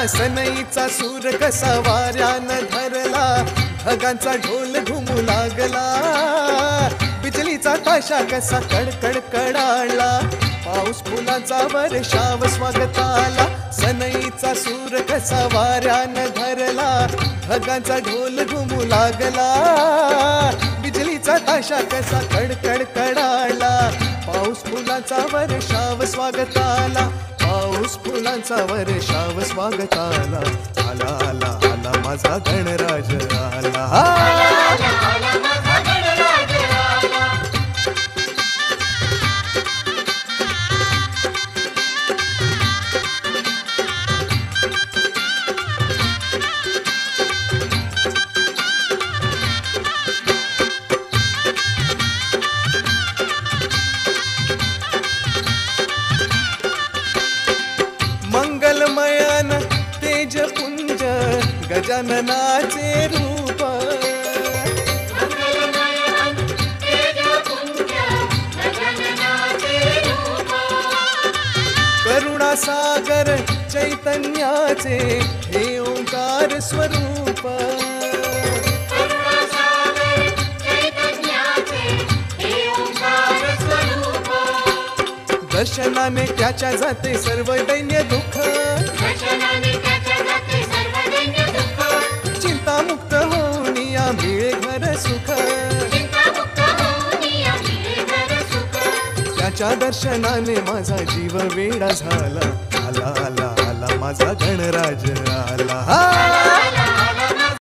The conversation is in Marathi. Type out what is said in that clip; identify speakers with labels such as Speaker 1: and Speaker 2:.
Speaker 1: सनईचा सूर कसा वाऱ्यानं धरला, ढगांचा ढोल घुमू लागला, बिजलीचा ताशा कसा कडकड कडाळला, पाऊस फुलांचा वर्षाव स्वागताला. सनईचा सूर कसा वाऱ्यानं धरला, ढगांचा ढोल घुमू लागला, बिजलीचा ताशा कसा कडकड कडाळला, पाऊस फुलांचा वर्षाव स्वागताला, पाऊस फुलांचा वर्षाव स्वागताला. आला आला आला माझा गणराज आला, मंगलमयान तेजपुंज गजाननाचे रूप, करुणासागर चैतन्याचे हे ओंकार स्वरूप, दर्शनाने त्याच्या जाते सर्व दैन्य दुःख, चिंतामुक्त होऊन या मिळे घर सुख, त्याच्या दर्शनाने माझा जीव वेडा झाला. आला आला आला माझा गणराज आला.